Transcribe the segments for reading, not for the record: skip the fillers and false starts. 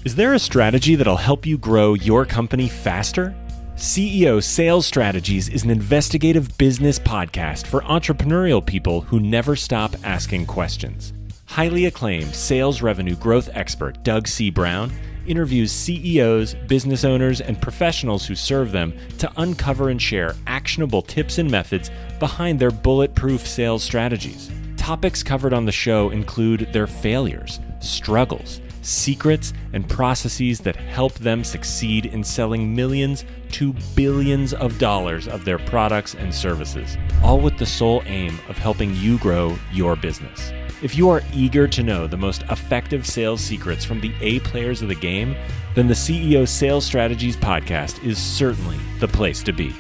Is there a strategy that'll help you grow your company faster? CEO Sales Strategies is an investigative business podcast for entrepreneurial people who never stop asking questions. Highly acclaimed sales revenue growth expert Doug C. Brown interviews CEOs, business owners, and professionals who serve them to uncover and share actionable tips and methods behind their bulletproof sales strategies. Topics covered on the show include their failures, struggles, secrets, and processes that help them succeed in selling millions to billions of dollars of their products and services, all with the sole aim of helping you grow your business. If you are eager to know the most effective sales secrets from the A players of the game, then the CEO Sales Strategies podcast is certainly the place to be.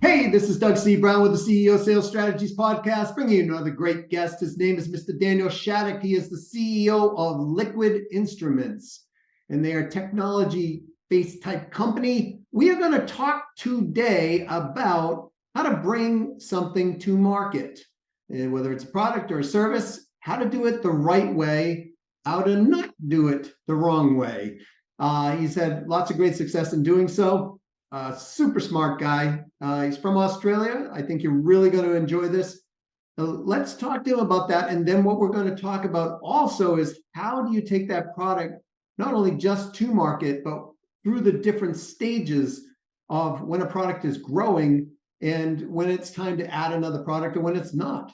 Hey, this is Doug C. Brown with the CEO Sales Strategies podcast, bringing you another great guest. His name is Mr. Daniel Shaddock. He is the CEO of Liquid Instruments, and they are a technology-based type company. We are going to talk today about how to bring something to market, and whether it's a product or a service, how to do it the right way, how to not do it the wrong way. He's had lots of great success in doing so. Super smart guy. He's from Australia. I think you're really going to enjoy this. Let's talk to him about that. And then what we're going to talk about also is how do you take that product, not only just to market, but through the different stages of when a product is growing and when it's time to add another product or when it's not.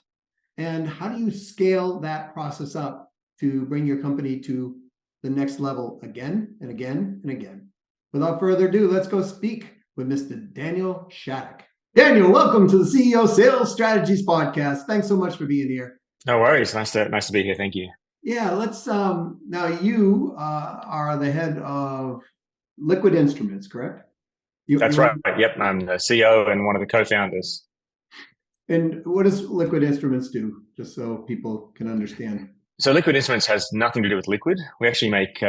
And how do you scale that process up to bring your company to the next level again and again and again? Without further ado, let's go speak with Mr. Daniel Shaddock. Daniel, welcome to the CEO Sales Strategies podcast. Thanks so much for being here. No worries. Nice to be here. Thank you. Yeah, let's now you are the head of Liquid Instruments, correct? That's right. Yep, I'm the CEO and one of the co-founders. And what does Liquid Instruments do, just so people can understand? So Liquid Instruments has nothing to do with liquid. We actually make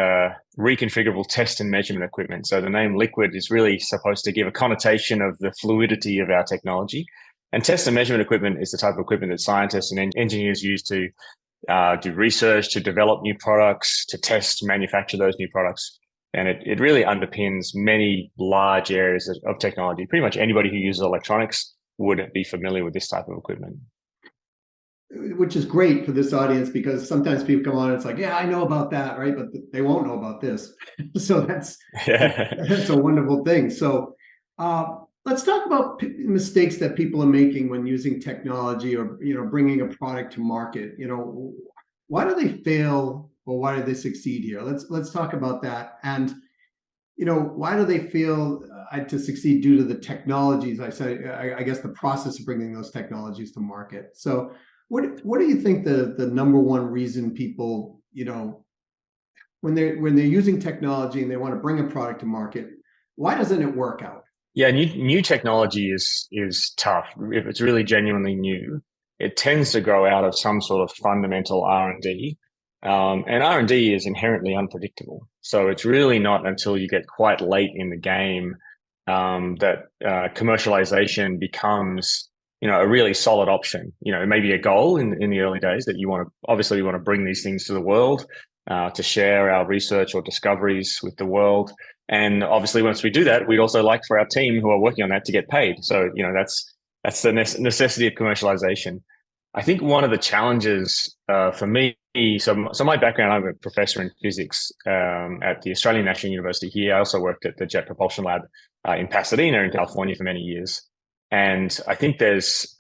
reconfigurable test and measurement equipment. So the name liquid is really supposed to give a connotation of the fluidity of our technology. And test and measurement equipment is the type of equipment that scientists and engineers use to do research, to develop new products, to test, manufacture those new products. And it really underpins many large areas of technology. Pretty much anybody who uses electronics would be familiar with this type of equipment. Which is great for this audience because sometimes people come on and it's like, yeah, I know about that, right? But they won't know about this. So that's a wonderful thing. So let's talk about mistakes that people are making when using technology or bringing a product to market. Why do they fail or why do they succeed here? Let's talk about that. And why do they fail to succeed due to the technologies? I guess the process of bringing those technologies to market. So what do you think the number one reason people, when they're using technology and they want to bring a product to market, why doesn't it work out? Yeah, new technology is tough. If it's really genuinely new, it tends to grow out of some sort of fundamental R&D. And R&D is inherently unpredictable. So it's really not until you get quite late in the game that commercialization becomes a really solid option. It may be a goal in the early days that we want to bring these things to the world, to share our research or discoveries with the world. And obviously, once we do that, we'd also like for our team who are working on that to get paid. So, that's the necessity of commercialization. I think one of the challenges for me, so my background, I'm a professor in physics at the Australian National University here. I also worked at the Jet Propulsion Lab in Pasadena in California for many years. And I think there's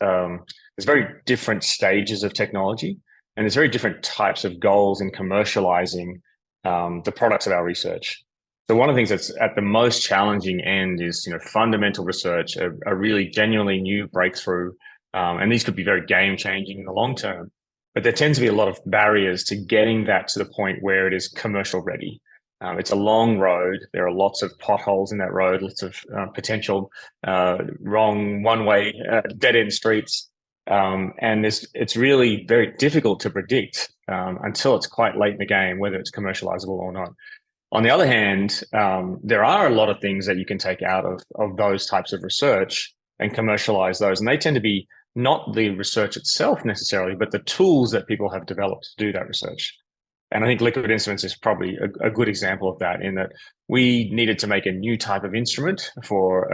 very different stages of technology, and there's very different types of goals in commercializing the products of our research. So one of the things that's at the most challenging end is, fundamental research, a really genuinely new breakthrough, and these could be very game changing in the long term. But there tends to be a lot of barriers to getting that to the point where it is commercial ready. It's a long road. There are lots of potholes in that road, lots of potential wrong one-way dead-end streets. And it's really very difficult to predict until it's quite late in the game, whether it's commercializable or not. On the other hand, there are a lot of things that you can take out of those types of research and commercialize those. And they tend to be not the research itself necessarily, but the tools that people have developed to do that research. And I think liquid instruments is probably a good example of that, in that we needed to make a new type of instrument for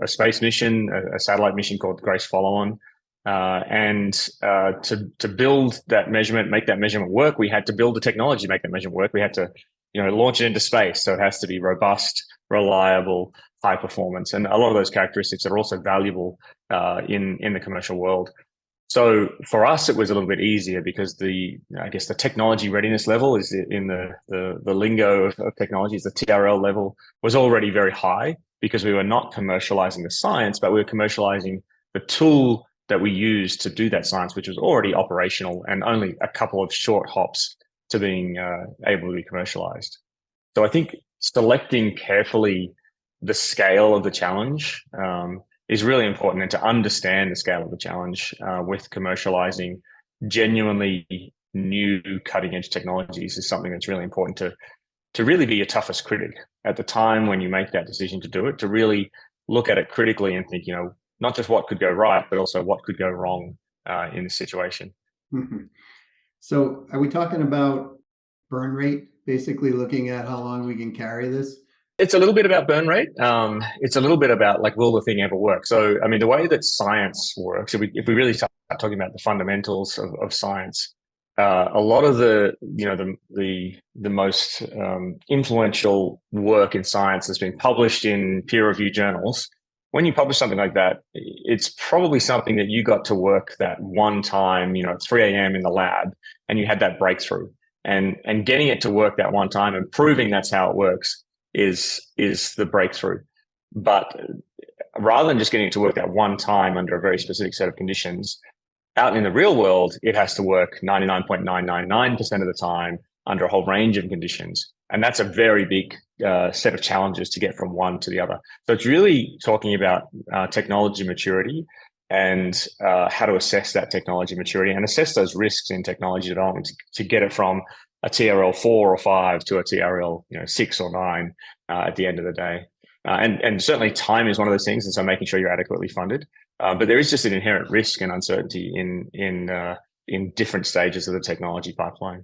a space mission, a satellite mission called Grace Follow-On. And to build that measurement, make that measurement work, we had to build the technology to make that measurement work. We had to, launch it into space. So it has to be robust, reliable, high performance. And a lot of those characteristics are also valuable in the commercial world. So for us, it was a little bit easier because the technology readiness level is in the lingo of technologies. The TRL level was already very high because we were not commercializing the science, but we were commercializing the tool that we used to do that science, which was already operational and only a couple of short hops to being able to be commercialized. So I think selecting carefully the scale of the challenge is really important, and to understand the scale of the challenge with commercializing genuinely new cutting edge technologies is something that's really important to really be your toughest critic at the time when you make that decision to do it, to really look at it critically and think, not just what could go right, but also what could go wrong in this situation. Mm-hmm. So are we talking about burn rate, basically looking at how long we can carry this? It's a little bit about burn rate. It's a little bit about, like, will the thing ever work? So, I mean, the way that science works, if we really start talking about the fundamentals of science, a lot of the most influential work in science that's been published in peer-reviewed journals. When you publish something like that, it's probably something that you got to work that one time, at 3 a.m. in the lab, and you had that breakthrough. And getting it to work that one time and proving that's how it works is the breakthrough. But rather than just getting it to work that one time under a very specific set of conditions, out in the real world, it has to work 99.999% of the time under a whole range of conditions. And that's a very big set of challenges to get from one to the other. So it's really talking about technology maturity and how to assess that technology maturity and assess those risks in technology development to get it from a TRL 4 or 5 to a TRL 6 or 9 at the end of the day. And certainly time is one of those things, and so making sure you're adequately funded. But there is just an inherent risk and uncertainty in different stages of the technology pipeline.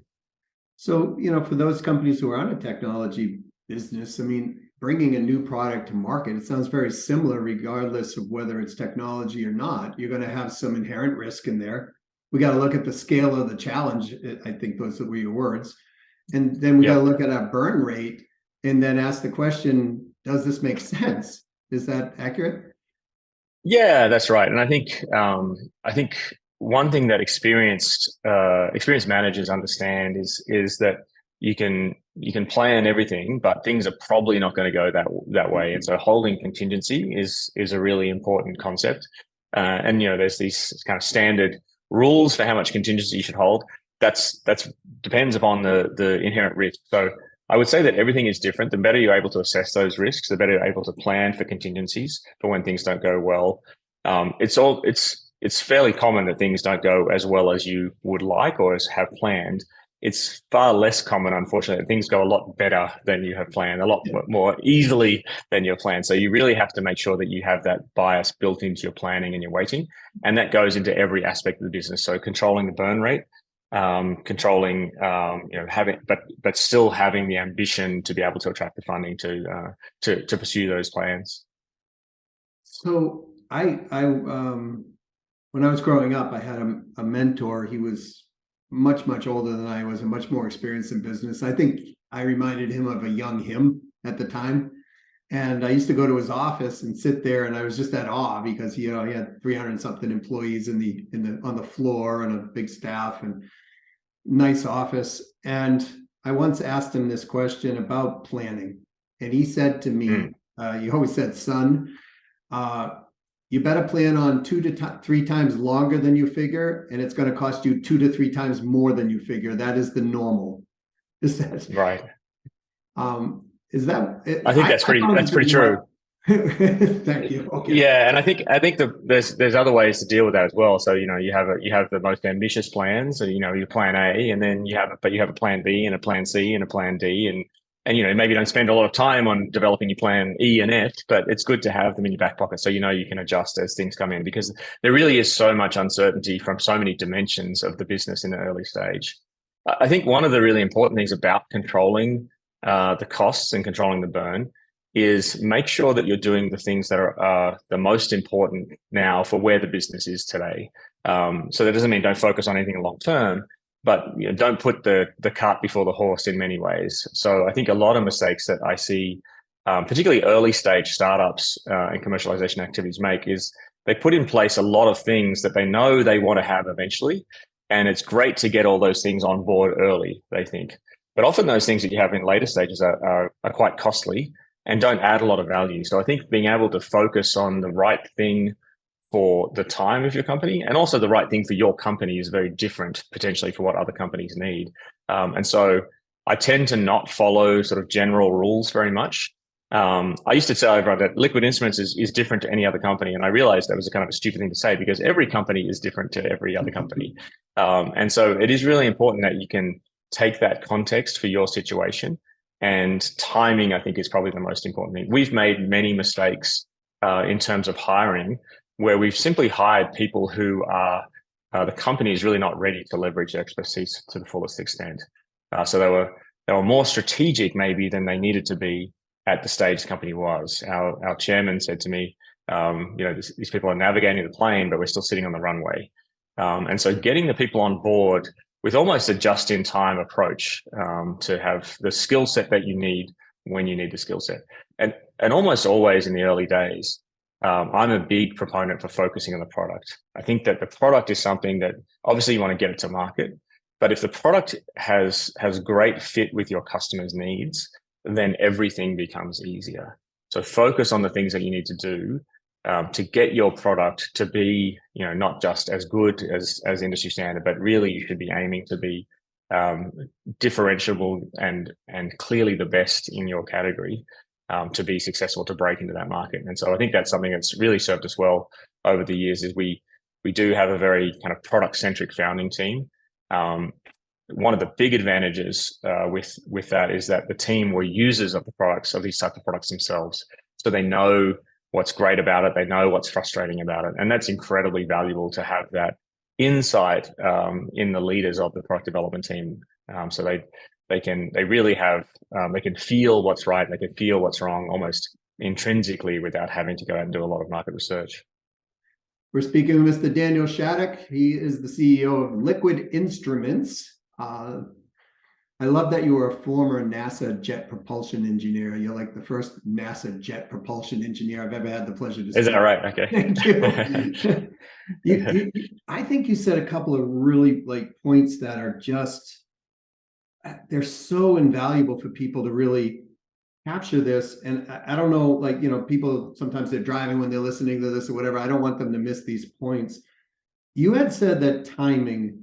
So, for those companies who are on a technology business, I mean, bringing a new product to market, it sounds very similar regardless of whether it's technology or not. You're going to have some inherent risk in there. We got to look at the scale of the challenge. I think those were your words. And then we got to look at our burn rate and then ask the question, does this make sense? Is that accurate? Yeah, that's right. And I think one thing that experienced managers understand is that you can plan everything, but things are probably not going to go that way. And so holding contingency is a really important concept. And there's these kind of standard rules for how much contingency you should hold. That's depends upon the inherent risk. So I would say that everything is different. The better you're able to assess those risks, the better you're able to plan for contingencies for when things don't go well. It's fairly common that things don't go as well as you would like or as have planned. It's far less common, unfortunately, that things go a lot better than you have planned, a lot more easily than you have planned. So you really have to make sure that you have that bias built into your planning and your weighting. And that goes into every aspect of the business. So controlling the burn rate, controlling, but still having the ambition to be able to attract the funding to pursue those plans. So I when I was growing up, I had a mentor. He was much, much older than I was and much more experienced in business. I think I reminded him of a young him at the time. And I used to go to his office and sit there, and I was just at awe because he had 300 something employees on the floor and a big staff and nice office. And I once asked him this question about planning, and he said to me, "You always said, son, you better plan on 2 to 3 times longer than you figure, and it's going to cost you 2 to 3 times more than you figure. That is the normal." Is that right? Is that? I think that's pretty true. Thank you. Okay. Yeah, and I think there's other ways to deal with that as well. So you have the most ambitious plans, so your plan A, and then you have a plan B and a plan C and a plan D, and And, maybe don't spend a lot of time on developing your plan E and F, but it's good to have them in your back pocket so you can adjust as things come in, because there really is so much uncertainty from so many dimensions of the business in the early stage. I think one of the really important things about controlling the costs and controlling the burn is make sure that you're doing the things that are the most important now for where the business is today. So that doesn't mean don't focus on anything long term, but don't put the cart before the horse in many ways. So I think a lot of mistakes that I see, particularly early stage startups and commercialization activities make, is they put in place a lot of things that they know they want to have eventually. And it's great to get all those things on board early, they think. But often those things that you have in later stages are quite costly and don't add a lot of value. So I think being able to focus on the right thing for the time of your company, and also the right thing for your company, is very different potentially for what other companies need. And so I tend to not follow sort of general rules very much. I used to tell everyone that Liquid Instruments is different to any other company. And I realized that was a kind of a stupid thing to say, because every company is different to every other company. And so it is really important that you can take that context for your situation. And timing, I think, is probably the most important thing. We've made many mistakes in terms of hiring, where we've simply hired people who are, the company is really not ready to leverage their expertise to the fullest extent. So they were more strategic maybe than they needed to be at the stage the company was. Our chairman said to me, these people are navigating the plane, but we're still sitting on the runway. And so getting the people on board with almost a just-in-time approach to have the skill set that you need when you need the skill set. And almost always in the early days, I'm a big proponent for focusing on the product. I think that the product is something that obviously you want to get it to market, but if the product has great fit with your customers' needs, then everything becomes easier. So focus on the things that you need to do to get your product to be, not just as good as industry standard, but really you should be aiming to be differentiable and clearly the best in your category to be successful, to break into that market. And so I think that's something that's really served us well over the years, is we do have a very kind of product-centric founding team. One of the big advantages with that is that the team were users of the products, of these types of products themselves. So they know what's great about it. They know what's frustrating about it. And that's incredibly valuable to have that insight in the leaders of the product development team. So they can feel what's right. They can feel what's wrong almost intrinsically without having to go out and do a lot of market research. We're speaking with Mr. Daniel Shaddock. He is the CEO of Liquid Instruments. I love that you were a former NASA jet propulsion engineer. You're like the first NASA jet propulsion engineer I've ever had the pleasure to see. Is that right? Okay. Thank you. I think you said a couple of really points that are just, they're so invaluable for people to really capture this. And I don't know, people, sometimes they're driving when they're listening to this or whatever. I don't want them to miss these points. You had said that timing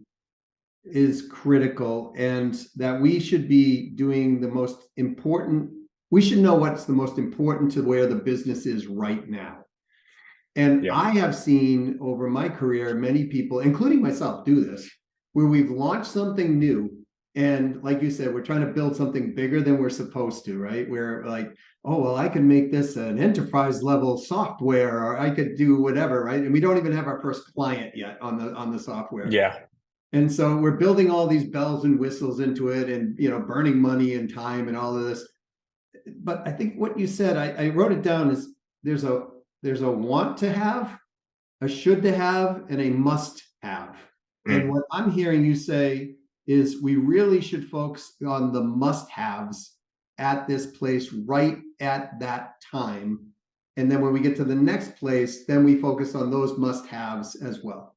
is critical, and that we should be doing the most important. We should know what's the most important to where the business is right now. And yeah. I have seen over my career many people, including myself, do this, where we've launched something new. And like you said, we're trying to build something bigger than we're supposed to, right? We're like, oh, well, I can make this an enterprise level software, or I could do whatever, right? And we don't even have our first client yet on the software. Yeah. And so we're building all these bells and whistles into it, and burning money and time and all of this. But I think what you said, I wrote it down, is there's a want to have, a should to have, and a must have. And what I'm hearing you say is we really should focus on the must haves at this place right at that time. And then when we get to the next place, then we focus on those must haves as well.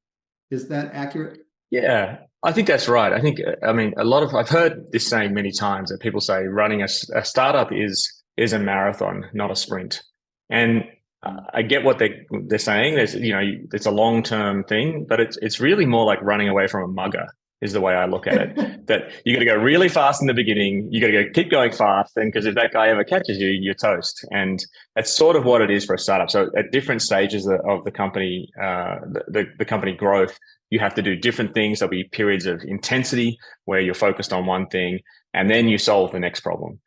Is that accurate? Yeah, I think that's right. I've heard this saying many times, that people say running a startup is a marathon, not a sprint. And I get what they're saying. It's a long-term thing, but it's really more like running away from a mugger, is the way I look at it. That you got to go really fast in the beginning. You got to keep going fast, and because if that guy ever catches you, you're toast. And that's sort of what it is for a startup. So at different stages of the company, the company growth, you have to do different things. There'll be periods of intensity where you're focused on one thing, and then you solve the next problem.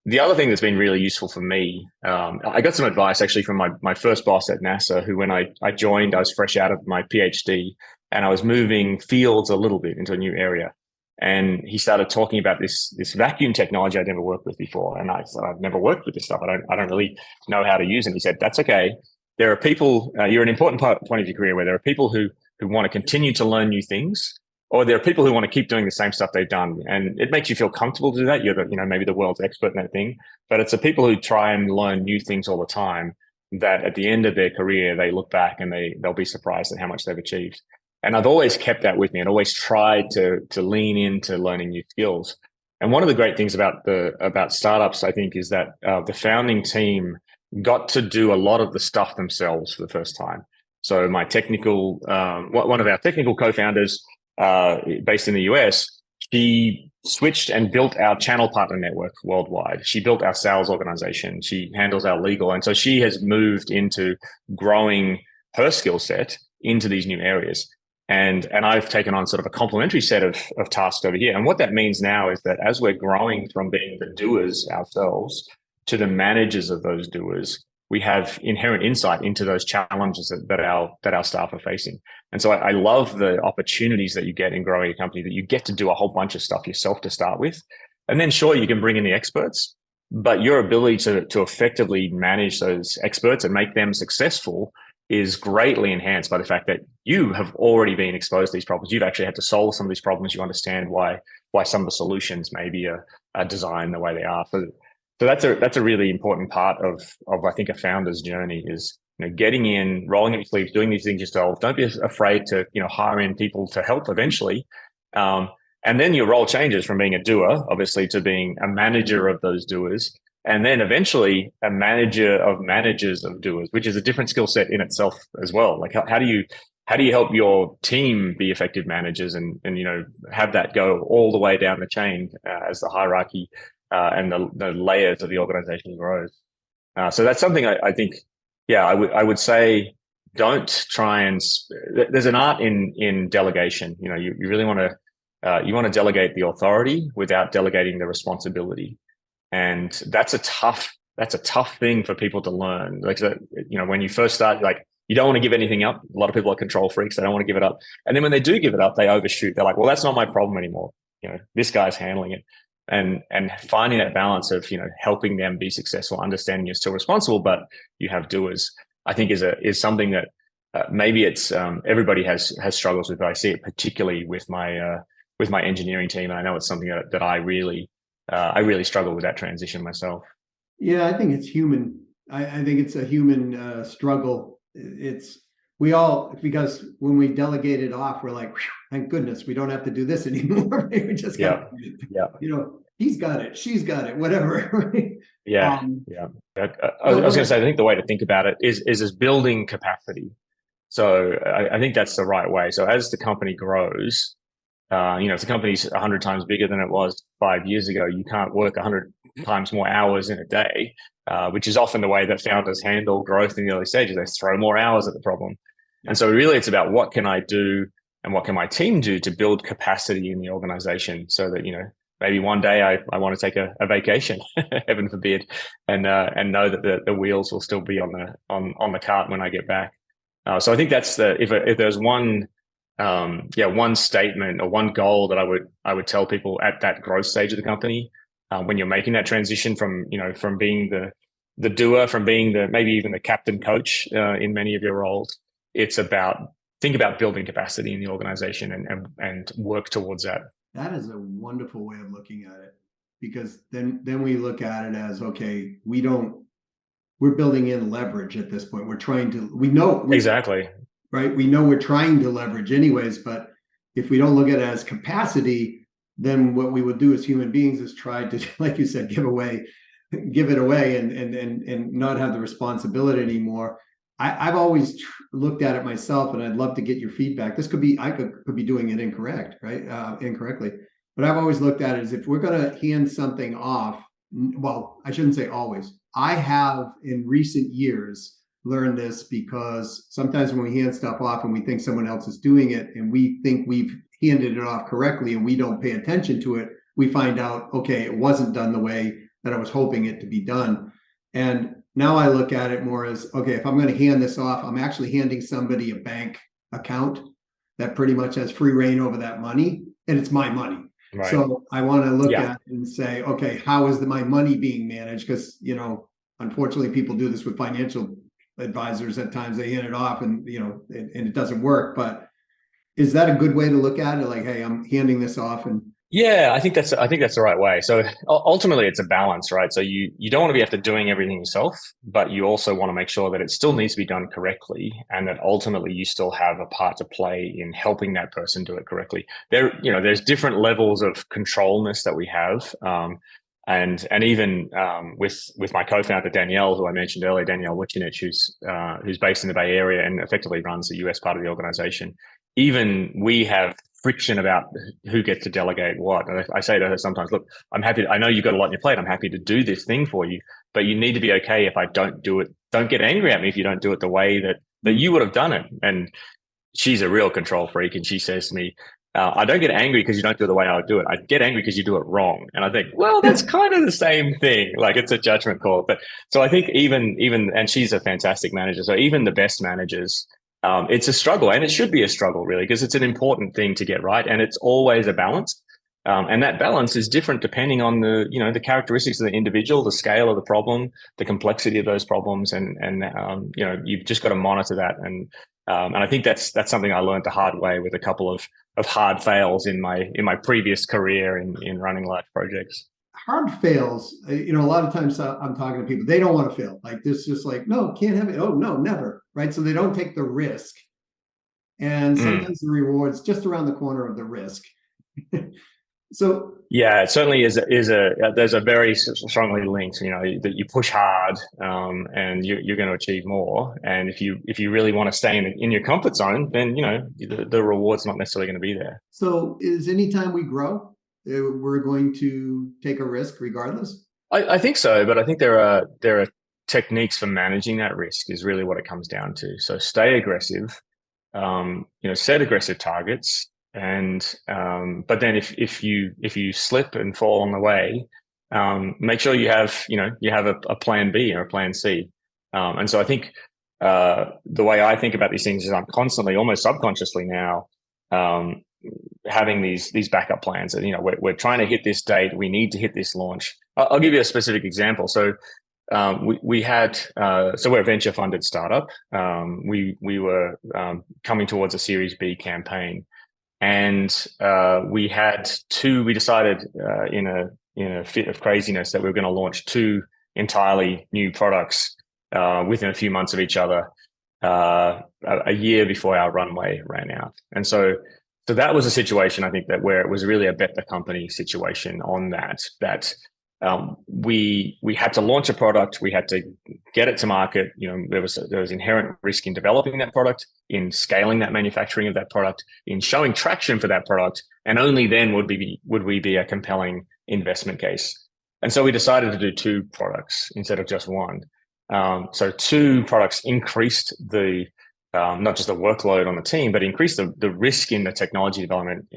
The other thing that's been really useful for me, I got some advice actually from my first boss at NASA, who when I joined, I was fresh out of my PhD and I was moving fields a little bit into a new area. And he started talking about this vacuum technology I'd never worked with before. And I said, I've never worked with this stuff. I don't really know how to use it. And he said, that's okay. There are point of your career where there are people who want to continue to learn new things, or there are people who want to keep doing the same stuff they've done. And it makes you feel comfortable to do that. You're maybe the world's expert in that thing, but it's the people who try and learn new things all the time that at the end of their career, they look back and they'll be surprised at how much they've achieved. And I've always kept that with me and always tried to lean into learning new skills. And one of the great things about startups, I think, is that the founding team got to do a lot of the stuff themselves for the first time. So one of our technical co-founders, based in the US, she switched and built our channel partner network worldwide. She built our sales organization. She handles our legal. And so she has moved into growing her skill set into these new areas. And I've taken on sort of a complementary set of tasks over here. And what that means now is that as we're growing from being the doers ourselves to the managers of those doers, we have inherent insight into those challenges that our staff are facing. And so I love the opportunities that you get in growing a company, that you get to do a whole bunch of stuff yourself to start with. And then sure, you can bring in the experts, but your ability to effectively manage those experts and make them successful is greatly enhanced by the fact that you have already been exposed to these problems. You've actually had to solve some of these problems. You understand why some of the solutions maybe are designed the way they are. So that's a really important part of I think a founder's journey is, getting in, rolling up your sleeves, doing these things yourself. Don't be afraid to hire in people to help eventually. And then your role changes from being a doer, obviously, to being a manager of those doers. And then eventually a manager of managers of doers, which is a different skill set in itself as well. Like how do you help your team be effective managers and have that go all the way down the chain as the hierarchy and the layers of the organization grows. So that's something I think, I would say, don't try and. There's an art in delegation. You really want to delegate the authority without delegating the responsibility. And that's a tough thing for people to learn. Like, when you first start, like, you don't want to give anything up. A lot of people are control freaks. They don't want to give it up. And then when they do give it up, they overshoot. They're like, well, that's not my problem anymore. This guy's handling it. And finding that balance of, helping them be successful, understanding you're still responsible, but you have doers, I think is something that maybe it's everybody has struggles with, but I see it particularly with my engineering team. And I know it's something that I really struggle with that transition myself. Yeah, I think it's human. I think it's a human struggle. Because when we delegate it off, we're like, thank goodness we don't have to do this anymore. We just got, he's got it, she's got it, whatever. I was going to say, I think the way to think about it is as building capacity. So I think that's the right way. So as the company grows, if the company's 100 times bigger than it was 5 years ago, you can't work 100 times more hours in a day, which is often the way that founders handle growth in the early stages. They throw more hours at the problem. And so really it's about what can I do and what can my team do to build capacity in the organization so that, maybe one day I want to take a vacation, heaven forbid, and know that the wheels will still be on the cart when I get back. So I think that's if there's one statement or one goal that I would tell people at that growth stage of the company, when you're making that transition from being the doer, from being maybe even the captain coach in many of your roles, it's think about building capacity in the organization and work towards that. That is a wonderful way of looking at it, because then we look at it as, okay, we're building in leverage at this point. Exactly. Right. We know we're trying to leverage anyways, but if we don't look at it as capacity, then what we would do as human beings is try to, like you said, give it away and not have the responsibility anymore. I've always looked at it myself, and I'd love to get your feedback. This I could be doing it incorrectly, but I've always looked at it as, if we're going to hand something off, well, I shouldn't say always. I have in recent years learned this, because sometimes when we hand stuff off and we think someone else is doing it and we think we've handed it off correctly and we don't pay attention to it, we find out, okay, it wasn't done the way that I was hoping it to be done. And now I look at it more as, okay, if I'm going to hand this off, I'm actually handing somebody a bank account that pretty much has free reign over that money, and it's my money. Right. So I want to look at it and say, okay, how is my money being managed? Because, you know, unfortunately, people do this with financial advisors at times. They hand it off and, you know, and it doesn't work. But is that a good way to look at it? Like, hey, I'm handing this off. And yeah, I think that's the right way. So ultimately, it's a balance, right? So you don't want to be after doing everything yourself, but you also want to make sure that it still needs to be done correctly, and that ultimately you still have a part to play in helping that person do it correctly. There's different levels of controlness that we have, and even with my co-founder Danielle, who I mentioned earlier, Danielle Wucinich, who's based in the Bay Area and effectively runs the US part of the organization. Even we have friction about who gets to delegate what. And I say to her sometimes, look, I know you've got a lot on your plate. I'm happy to do this thing for you, but you need to be okay if I don't do it. Don't get angry at me if you don't do it the way that you would have done it. And she's a real control freak. And she says to me, I don't get angry because you don't do it the way I would do it. I get angry because you do it wrong. And I think, well, that's kind of the same thing. Like, it's a judgment call. But so I think even, and she's a fantastic manager. So even the best managers, it's a struggle, and it should be a struggle, really, because it's an important thing to get right, and it's always a balance. And that balance is different depending on the characteristics of the individual, the scale of the problem, the complexity of those problems, and you've just got to monitor that. And I think that's something I learned the hard way with a couple of hard fails in my previous career in running large projects. Hard fails, a lot of times I'm talking to people, they don't want to fail. Like, this just like, no, can't have it. Oh, no, never. Right. So they don't take the risk. And sometimes the reward's just around the corner of the risk. So yeah, it certainly is. There's a very strongly linked. That you push hard, and you're going to achieve more. And if you really want to stay in your comfort zone, then the reward's not necessarily going to be there. So is anytime we grow, we're going to take a risk regardless? I think so, but I think there are techniques for managing that risk is really what it comes down to. So stay aggressive, set aggressive targets, and but then if you slip and fall on the way, make sure you have a plan B or a plan C. And so I think the way I think about these things is I'm constantly, almost subconsciously now, having these backup plans. And we're trying to hit this date. We need to hit this launch. I'll give you a specific example. So we had so we're a venture funded startup. We were coming towards a Series B campaign, and we decided in a fit of craziness that we were going to launch 2 entirely new products within a few months of each other, a year before our runway ran out. And so that was a situation, I think, that where it was really a bet the company situation on that we had to launch a product, we had to get it to market. There was inherent risk in developing that product, in scaling that manufacturing of that product, in showing traction for that product, and only then would we be a compelling investment case. And so we decided to do 2 products instead of just 1. So 2 products increased the not just the workload on the team, but increased the risk in the technology development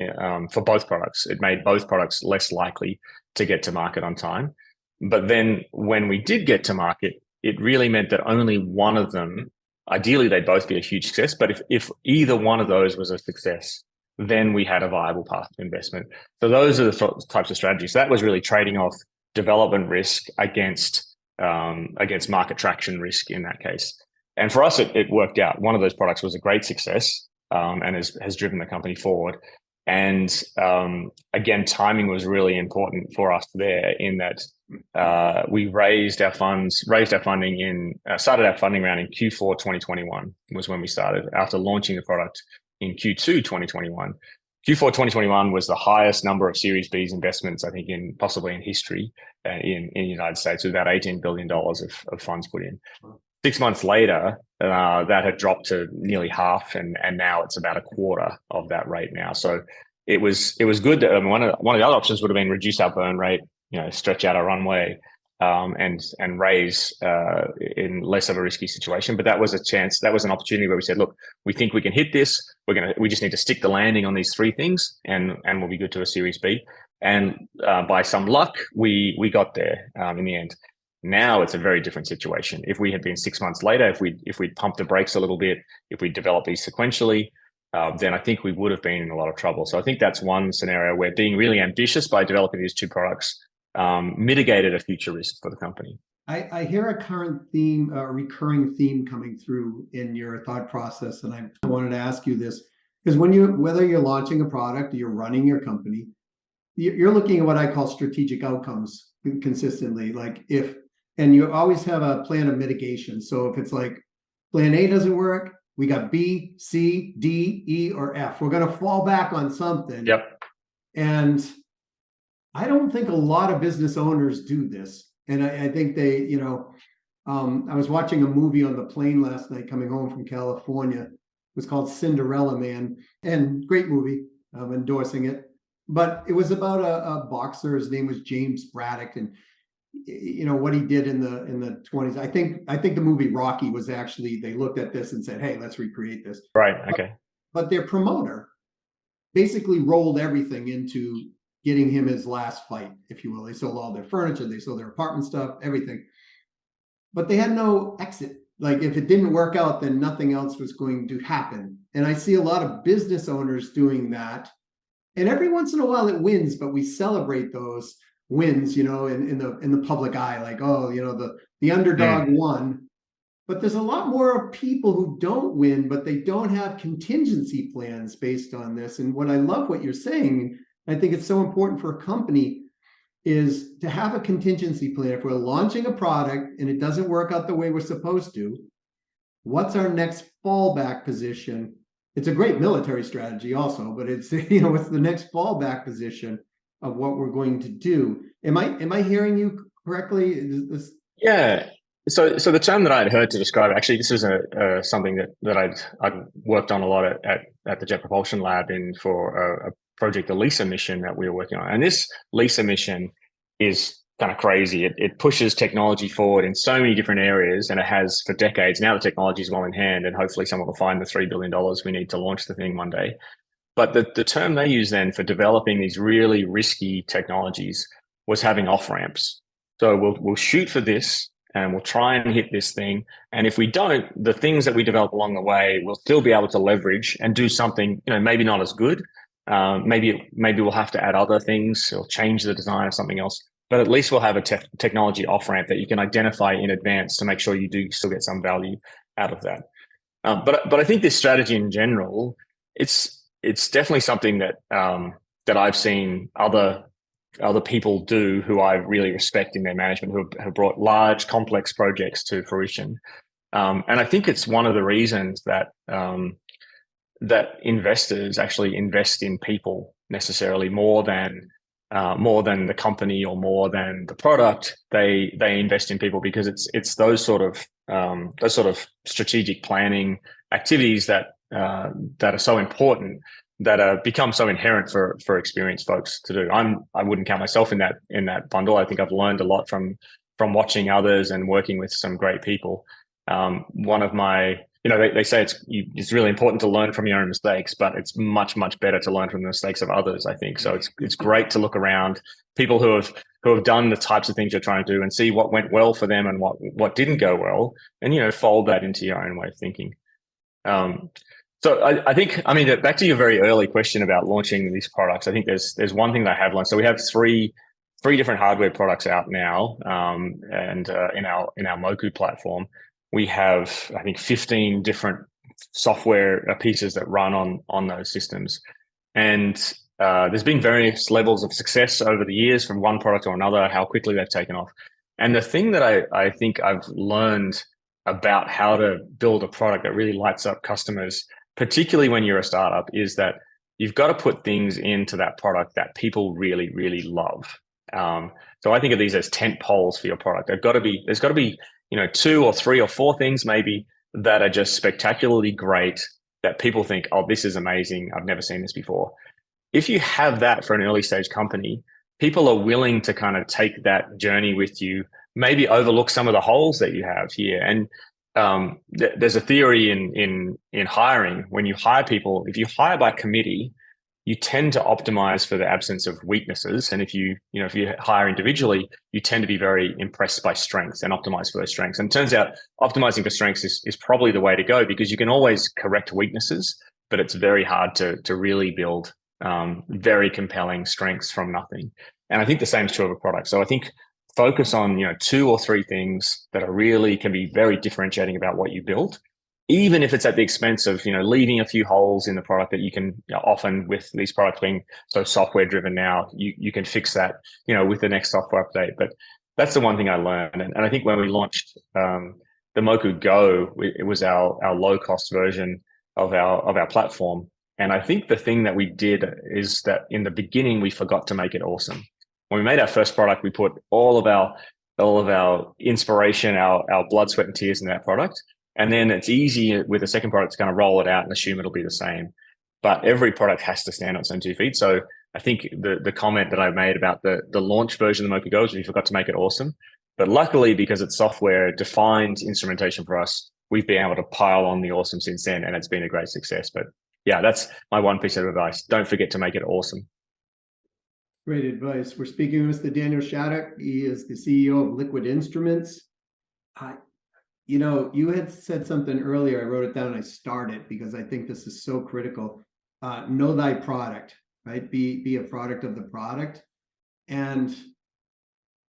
for both products. It made both products less likely to get to market on time. But then when we did get to market, it really meant that only one of them, ideally they'd both be a huge success, but if either one of those was a success, then we had a viable path to investment. So those are the types of strategies. That was really trading off development risk against market traction risk in that case. And for us, it worked out. One of those products was a great success and has driven the company forward. And again, timing was really important for us there, in that we started our funding round in Q4 2021 was when we started, after launching the product in Q2 2021. Q4 2021 was the highest number of Series B's investments, I think, possibly in history in the United States, with about $18 billion of funds put in. 6 months later, that had dropped to nearly half, and now it's about a quarter of that rate now. So it was good that one of the other options would have been reduce our burn rate, stretch out our runway, and raise in less of a risky situation. But that was a chance. That was an opportunity where we said, look, we think we can hit this. We just need to stick the landing on these 3 things, and we'll be good to a Series B. And by some luck, we got there in the end. Now it's a very different situation. If we had been 6 months later, if we'd pumped the brakes a little bit, if we developed these sequentially, then I think we would have been in a lot of trouble. So I think that's one scenario where being really ambitious by developing these two products mitigated a future risk for the company. I hear a current theme, a recurring theme coming through in your thought process, and I wanted to ask you this because whether you're launching a product or you're running your company, you're looking at what I call strategic outcomes consistently. And you always have a plan of mitigation. So if it's like plan A doesn't work, we got B, C, D, E, or F. We're going to fall back on something. Yep. And I don't think a lot of business owners do this. And I think they, I was watching a movie on the plane last night coming home from California. It was called Cinderella Man, and great movie. I'm endorsing it. But it was about a boxer. His name was James Braddock, and what he did in the 20s. I think the movie Rocky was actually, they looked at this and said, "Hey, let's recreate this." Right. Okay. But their promoter basically rolled everything into getting him his last fight, if you will. They sold all their furniture, they sold their apartment stuff, everything. But they had no exit. Like if it didn't work out, then nothing else was going to happen. And I see a lot of business owners doing that. And every once in a while it wins, but we celebrate those wins, in the public eye, like, oh, the underdog won. But there's a lot more people who don't win, but they don't have contingency plans based on this. And what I love what you're saying, I think it's so important for a company, is to have a contingency plan. If we're launching a product and it doesn't work out the way we're supposed to, what's our next fallback position? It's a great military strategy also, but it's it's the next fallback position of what we're going to do. Am I hearing you correctly? Yeah. So the term that I had heard to describe, actually, this is something that I'd worked on a lot at the Jet Propulsion Lab for a project, the LISA mission that we were working on. And this LISA mission is kind of crazy. It pushes technology forward in so many different areas, and it has for decades. Now the technology is well in hand, and hopefully someone will find the $3 billion we need to launch the thing one day. But the term they use then for developing these really risky technologies was having off-ramps. So we'll shoot for this, and we'll try and hit this thing. And if we don't, the things that we develop along the way, we'll still be able to leverage and do something, maybe not as good. Maybe we'll have to add other things or change the design of something else. But at least we'll have a technology off-ramp that you can identify in advance to make sure you do still get some value out of that. But I think this strategy in general, it's definitely something that I've seen other people do who I really respect in their management, who have brought large, complex projects to fruition. And I think it's one of the reasons that investors actually invest in people necessarily more than the company or more than the product. They invest in people because it's those sort of strategic planning activities that are so important, that become so inherent for experienced folks to do. I wouldn't count myself in that bundle. I think I've learned a lot from watching others and working with some great people. One of my, they say it's really important to learn from your own mistakes, but it's much, much better to learn from the mistakes of others, I think. So it's great to look around people who have done the types of things you're trying to do and see what went well for them and what didn't go well, and fold that into your own way of thinking. So I think, back to your very early question about launching these products, I think there's one thing that I have learned. So we have three different hardware products out now, and in our Moku platform, we have, I think, 15 different software pieces that run on those systems. And there's been various levels of success over the years from one product or another, how quickly they've taken off. And the thing that I think I've learned about how to build a product that really lights up customers, particularly when you're a startup, is that you've got to put things into that product that people really, really love. So I think of these as tent poles for your product. There's got to be 2 or 3 or 4 things maybe that are just spectacularly great, that people think, oh, this is amazing, I've never seen this before. If you have that for an early stage company, people are willing to kind of take that journey with you, maybe overlook some of the holes that you have here. And there's a theory in hiring. When you hire people, if you hire by committee, you tend to optimize for the absence of weaknesses. And if you hire individually, you tend to be very impressed by strengths and optimize for those strengths. And it turns out optimizing for strengths is probably the way to go, because you can always correct weaknesses, but it's very hard to really build very compelling strengths from nothing. And I think the same is true of a product. So I think focus on 2 or 3 things that are really can be very differentiating about what you build, even if it's at the expense of leaving a few holes in the product that you can often, with these products being so software driven now, you can fix that with the next software update. But that's the one thing I learned. And I think when we launched the Moku Go, it was our low cost version of our platform. And I think the thing that we did is that in the beginning we forgot to make it awesome. When we made our first product, we put all of our inspiration, our blood, sweat, and tears in that product. And then it's easy with the second product to kind of roll it out and assume it'll be the same. But every product has to stand on its own 2 feet. So I think the comment that I made about the launch version of the Moku Go is we forgot to make it awesome. But luckily, because it's software-defined instrumentation for us, we've been able to pile on the awesome since then, and it's been a great success. But yeah, that's my one piece of advice. Don't forget to make it awesome. Great advice. We're speaking with Mr. Daniel Shaddock. He is the CEO of Liquid Instruments. You had said something earlier. I wrote it down. I started because I think this is so critical. Know thy product, right? Be a product of the product. And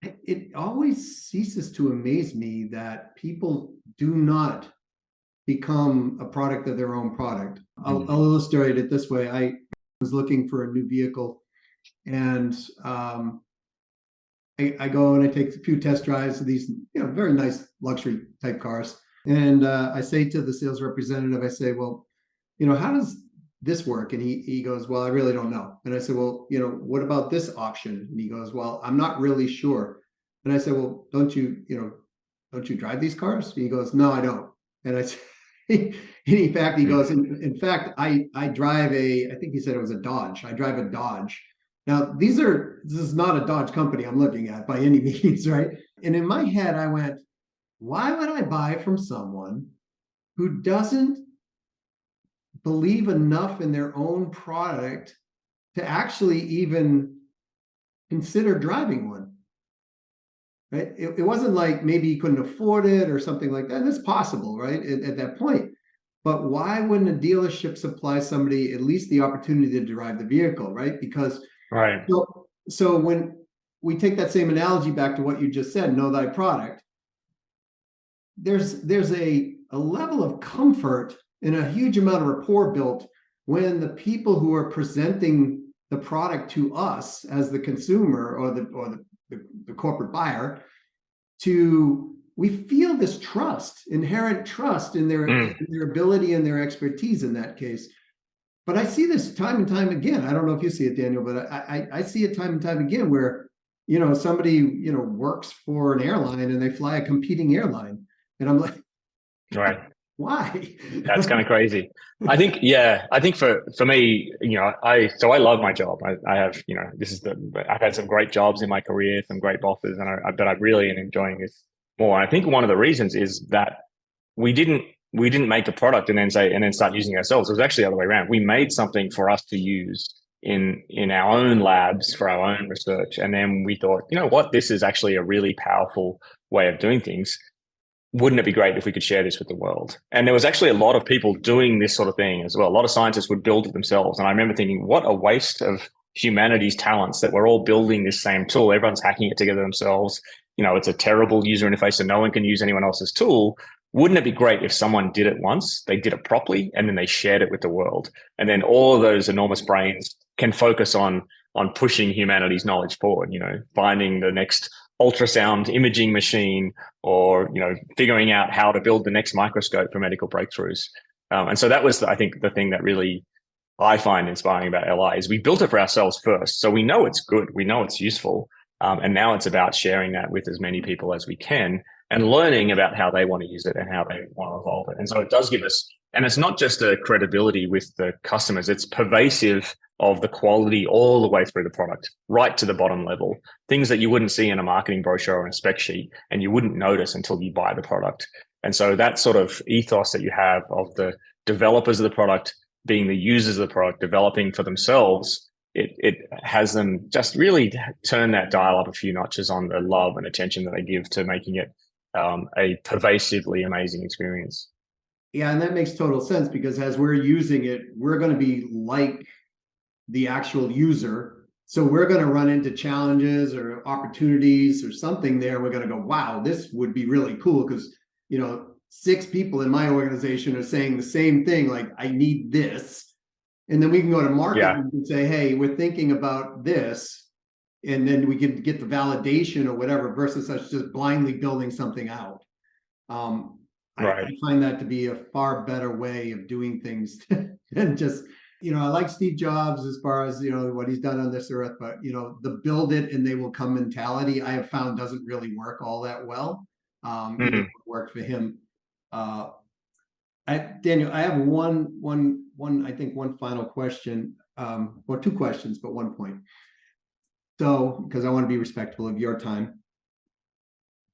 it always ceases to amaze me that people do not become a product of their own product. I'll illustrate it this way. I was looking for a new vehicle, and I go and I take a few test drives of these, very nice luxury type cars. And I say to the sales representative, I say, well, how does this work? And he goes, well, I really don't know. And I said, well, what about this option? And he goes, well, I'm not really sure. And I said, well, don't you drive these cars? And he goes, no, I don't. And I said, in fact, he goes, in fact, I drive I think he said it was a Dodge. I drive a Dodge. Now, this is not a Dodge company I'm looking at by any means, right? And in my head, I went, why would I buy from someone who doesn't believe enough in their own product to actually even consider driving one? Right? It wasn't like maybe he couldn't afford it or something like that. And it's possible, right? At that point. But why wouldn't a dealership supply somebody at least the opportunity to drive the vehicle, right? Because right. So when we take that same analogy back to what you just said, know thy product, there's a level of comfort and a huge amount of rapport built when the people who are presenting the product to us as the consumer or the corporate buyer, we feel this inherent trust in their ability and their expertise in that case. But I see this time and time again. I don't know if you see it, Daniel, but I see it time and time again where, somebody, works for an airline and they fly a competing airline. And I'm like, right. Why? That's kind of crazy. I think for me, I love my job. I have, I've had some great jobs in my career, some great bosses, but I really am enjoying this more. And I think one of the reasons is that we didn't make the product and then start using it ourselves. It was actually the other way around. We made something for us to use in our own labs for our own research. And then we thought, what, this is actually a really powerful way of doing things. Wouldn't it be great if we could share this with the world? And there was actually a lot of people doing this sort of thing as well. A lot of scientists would build it themselves. And I remember thinking, what a waste of humanity's talents that we're all building this same tool. Everyone's hacking it together themselves. It's a terrible user interface, so no one can use anyone else's tool. Wouldn't it be great if someone did it once, they did it properly, and then they shared it with the world? And then all of those enormous brains can focus on pushing humanity's knowledge forward, finding the next ultrasound imaging machine or, figuring out how to build the next microscope for medical breakthroughs. And so that was, I think, the thing that really I find inspiring about LI is we built it for ourselves first. So we know it's good. We know it's useful. And now it's about sharing that with as many people as we can and learning about how they want to use it and how they want to evolve it. And so it does give us, and it's not just a credibility with the customers, it's pervasive of the quality all the way through the product, right to the bottom level, things that you wouldn't see in a marketing brochure or in a spec sheet, and you wouldn't notice until you buy the product. And so that sort of ethos that you have of the developers of the product being the users of the product, developing for themselves, it has them just really turn that dial up a few notches on the love and attention that they give to making it a pervasively amazing experience. Yeah, and that makes total sense, because as we're using it, we're going to be like the actual user. So we're going to run into challenges or opportunities or something there. We're going to go, wow, this would be really cool, because, 6 people in my organization are saying the same thing, like, I need this. And then we can go to marketing and say, hey, we're thinking about this. And then we can get the validation or whatever, versus us just blindly building something out. I find that to be a far better way of doing things than just, I like Steve Jobs as far as, what he's done on this earth, but, the build it and they will come mentality, I have found doesn't really work all that well. Even if it worked for him. Daniel, I have I think one final question, or 2 questions, but 1 point. So, because I want to be respectful of your time,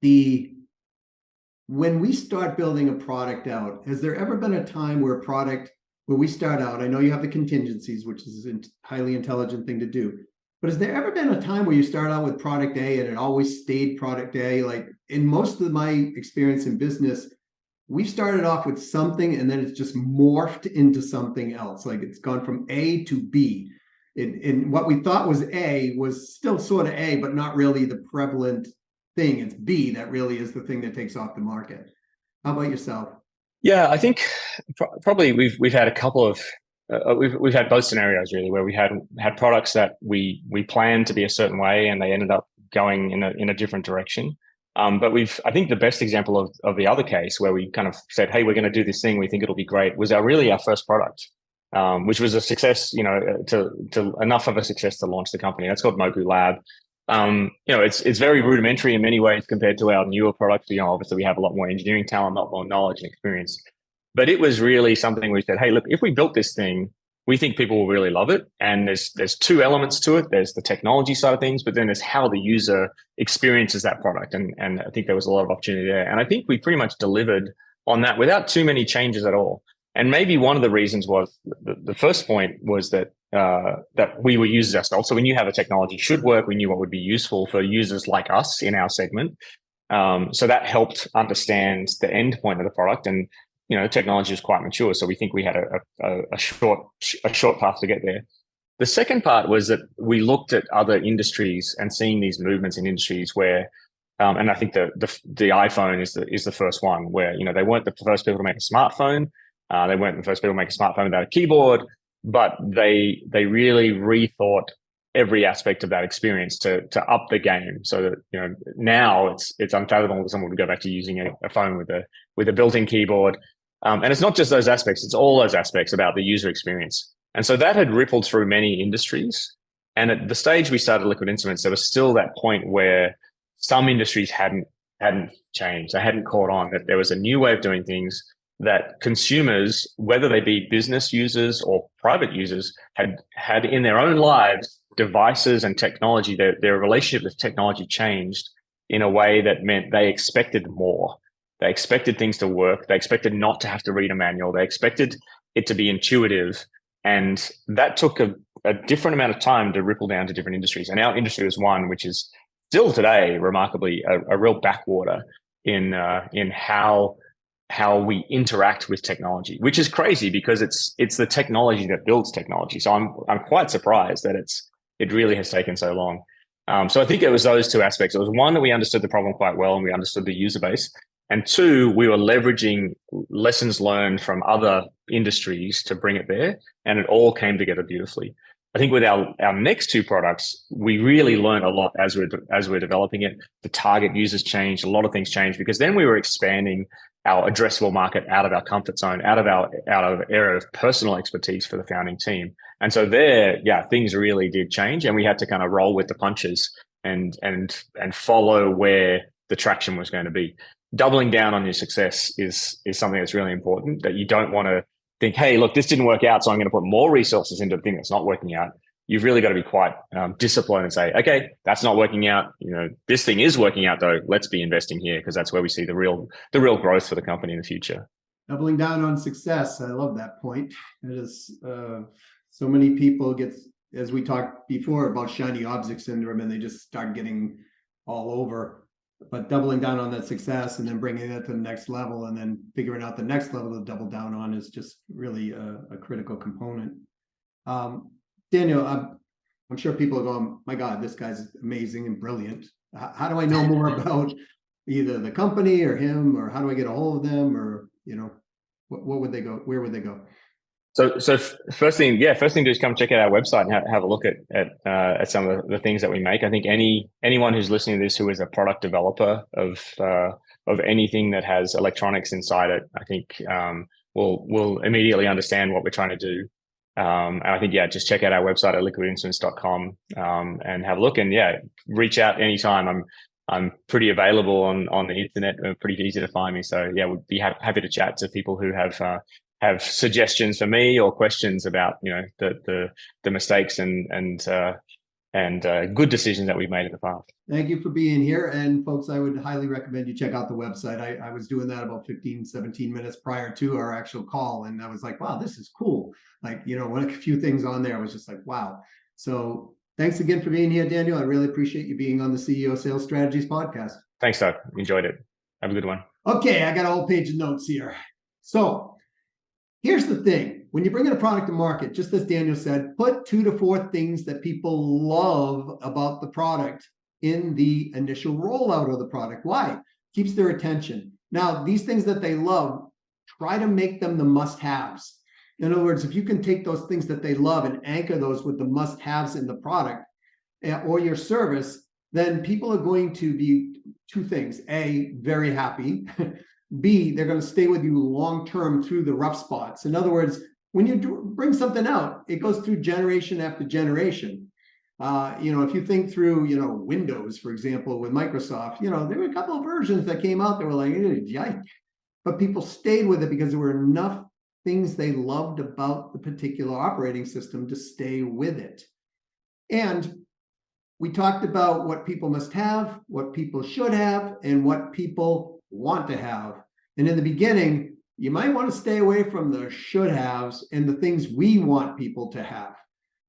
when we start building a product out, has there ever been a time where we start out, I know you have the contingencies, which is a highly intelligent thing to do, but has there ever been a time where you start out with product A and it always stayed product A? Like, in most of my experience in business, we've started off with something and then it's just morphed into something else. Like, it's gone from A to B. And what we thought was A was still sort of A, but not really the prevalent thing. It's B that really is the thing that takes off the market. How about yourself? Yeah, I think probably we've had a couple of we've had both scenarios really, where we had products that we planned to be a certain way and they ended up going in a different direction. But I think the best example of the other case, where we kind of said, hey, we're going to do this thing, we think it'll be great, was our first product, which was a success, to enough of a success to launch the company. That's called Mogu Lab. It's very rudimentary in many ways compared to our newer products. Obviously we have a lot more engineering talent, a lot more knowledge and experience. But it was really something we said, hey, look, if we built this thing, we think people will really love it. And there's 2 elements to it. There's the technology side of things, but then there's how the user experiences that product. And I think there was a lot of opportunity there. And I think we pretty much delivered on that without too many changes at all. And maybe one of the reasons was the first point was that we were users ourselves. So we knew how the technology should work. We knew what would be useful for users like us in our segment. So that helped understand the end point of the product. And technology is quite mature, so we think we had a short path to get there. The second part was that we looked at other industries and seeing these movements in industries where, and I think the iPhone is the first one where they weren't the first people to make a smartphone. They weren't the first people to make a smartphone without a keyboard, but they really rethought every aspect of that experience to up the game. So that now it's unfathomable for someone to go back to using a phone with a built-in keyboard. And it's not just those aspects, it's all those aspects about the user experience. And so that had rippled through many industries. And at the stage we started Liquid Instruments, there was still that point where some industries hadn't changed. They hadn't caught on that there was a new way of doing things, that consumers, whether they be business users or private users, had in their own lives devices and technology. Their relationship with technology changed in a way that meant they expected more. They expected things to work. They expected not to have to read a manual. They expected it to be intuitive. And that took a different amount of time to ripple down to different industries. And our industry was one which is still today, remarkably, a real backwater in how we interact with technology, which is crazy because it's the technology that builds technology. So I'm quite surprised that it really has taken so long. So I think it was those 2 aspects. It was one, that we understood the problem quite well and we understood the user base. And 2, we were leveraging lessons learned from other industries to bring it there. And it all came together beautifully. I think with our next 2 products, we really learned a lot as we're developing it. The target users changed, a lot of things changed, because then we were expanding our addressable market out of our comfort zone, out of area of personal expertise for the founding team. And so there, things really did change, and we had to kind of roll with the punches and follow where the traction was going to be. Doubling down on your success is something that's really important, that you don't want to think, hey, look, this didn't work out, so I'm going to put more resources into the thing that's not working out. You've really got to be quite disciplined and say, okay, that's not working out. This thing is working out though. Let's be investing here, because that's where we see the real growth for the company in the future. Doubling down on success. I love that point. It is so many people get, as we talked before about shiny object syndrome, and they just start getting all over. But doubling down on that success and then bringing it to the next level and then figuring out the next level to double down on is just really a critical component. Daniel, I'm sure people are going, my God, this guy's amazing and brilliant. How do I know more about either the company or him, or how do I get a hold of them, or, what would they go? Where would they go? So first thing to do is come check out our website and have a look at some of the things that we make. I think anyone who's listening to this who is a product developer of anything that has electronics inside it, I think will immediately understand what we're trying to do. And I think, just check out our website at liquidinstruments.com and have a look, and reach out anytime. I'm pretty available on the internet, pretty easy to find me. So we'd be happy to chat to people who have suggestions for me or questions about the mistakes and good decisions that we've made in the past. Thank you for being here. And folks, I would highly recommend you check out the website. I was doing that about 17 minutes prior to our actual call. And I was like, wow, this is cool. Like, a few things on there, I was just like, wow. So thanks again for being here, Daniel. I really appreciate you being on the CEO Sales Strategies podcast. Thanks, Doug. Enjoyed it. Have a good one. Okay, I got a whole page of notes here. So here's the thing. When you bring in a product to market, just as Daniel said, put 2 to 4 things that people love about the product in the initial rollout of the product. Why? Keeps their attention. Now, these things that they love, try to make them the must-haves. In other words, if you can take those things that they love and anchor those with the must-haves in the product or your service, then people are going to be 2 things. A, very happy. B, they're going to stay with you long-term through the rough spots. In other words, when you bring something out, it goes through generation after generation. If you think through, Windows, for example, with Microsoft, there were a couple of versions that came out that were like, yikes. But people stayed with it because there were enough things they loved about the particular operating system to stay with it. And we talked about what people must have, what people should have, and what people want to have. And in the beginning, you might want to stay away from the should haves and the things we want people to have,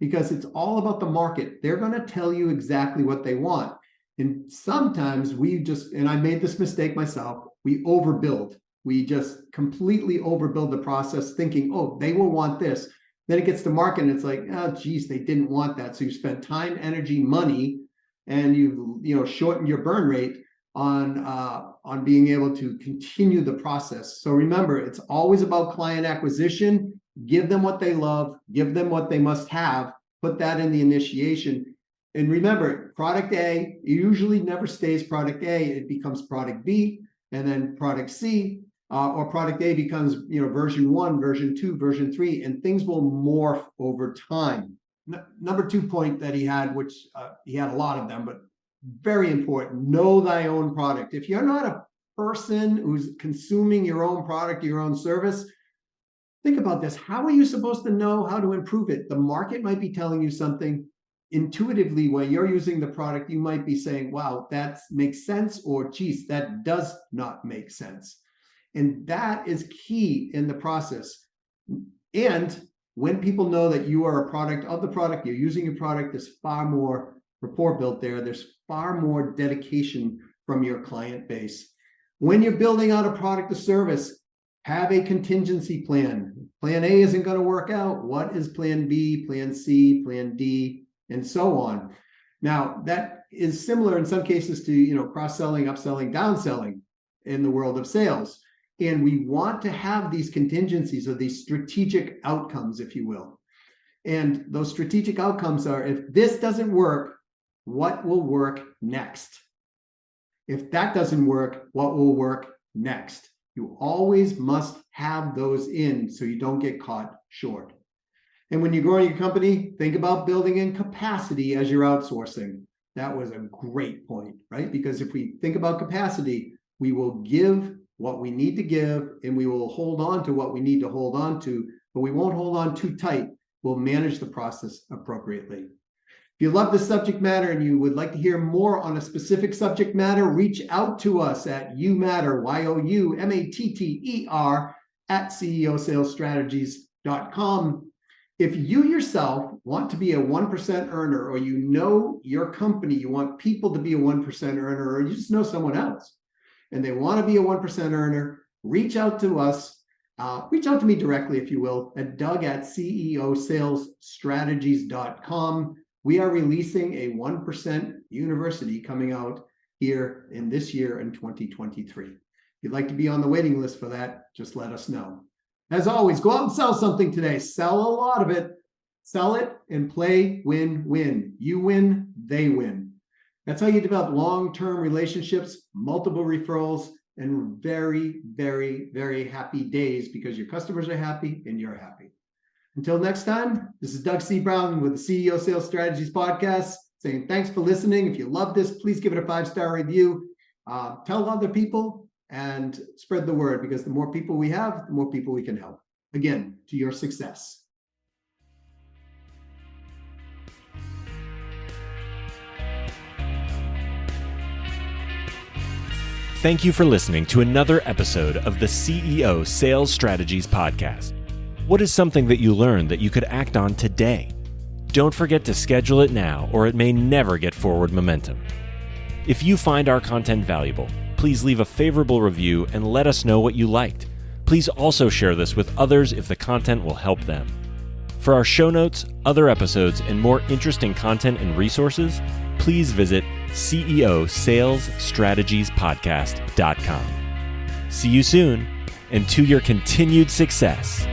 because it's all about the market. They're going to tell you exactly what they want. And sometimes and I made this mistake myself, we overbuild. We just completely overbuild the process thinking, oh, they will want this. Then it gets to market and it's like, oh, geez, they didn't want that. So you spent time, energy, money, and you've shortened your burn rate on being able to continue the process. So remember, it's always about client acquisition. Give them what they love, give them what they must have, put that in the initiation. And remember, product A usually never stays product A. It becomes product B, and then product C, or product A becomes version 1, version 2, version 3, and things will morph over time. Number 2 point that he had, which he had a lot of them, but very important, know thy own product. If you're not a person who's consuming your own product, your own service, think about this. How are you supposed to know how to improve it? The market might be telling you something. Intuitively, when you're using the product, you might be saying, wow, that makes sense, or geez, that does not make sense. And that is key in the process. And when people know that you are a product of the product, you're using your product, there's far more rapport built there. There's far more dedication from your client base. When you're building out a product or service, have a contingency plan. Plan A isn't going to work out. What is plan B, plan C, plan D, and so on? Now, that is similar in some cases to cross-selling, upselling, downselling in the world of sales. And we want to have these contingencies or these strategic outcomes, if you will. And those strategic outcomes are, if this doesn't work, what will work next? If that doesn't work, what will work next? You always must have those in so you don't get caught short. And when you're growing your company, think about building in capacity as you're outsourcing. That was a great point, right? Because if we think about capacity, we will give what we need to give, and we will hold on to what we need to hold on to, but we won't hold on too tight. We'll manage the process appropriately. If you love the subject matter and you would like to hear more on a specific subject matter, reach out to us at YouMatter, YOUMATTER, at ceosalesstrategies.com. If you yourself want to be a 1% earner, or you know your company, you want people to be a 1% earner, or you just know someone else and they want to be a 1% earner, reach out to us. Reach out to me directly, if you will, at Doug at ceosalesstrategies.com. We are releasing a 1% university coming out here in this year in 2023. If you'd like to be on the waiting list for that, just let us know. As always, go out and sell something today. Sell a lot of it. Sell it and play win-win. You win, they win. That's how you develop long-term relationships, multiple referrals, and very, very, very happy days because your customers are happy and you're happy. Until next time, this is Doug C. Brown with the CEO Sales Strategies Podcast saying thanks for listening. If you love this, please give it a 5-star review. Tell other people and spread the word, because the more people we have, the more people we can help. Again, to your success. Thank you for listening to another episode of the CEO Sales Strategies Podcast. What is something that you learned that you could act on today? Don't forget to schedule it now, or it may never get forward momentum. If you find our content valuable, please leave a favorable review and let us know what you liked. Please also share this with others if the content will help them. For our show notes, other episodes, and more interesting content and resources, please visit ceosalesstrategiespodcast.com. See you soon, and to your continued success.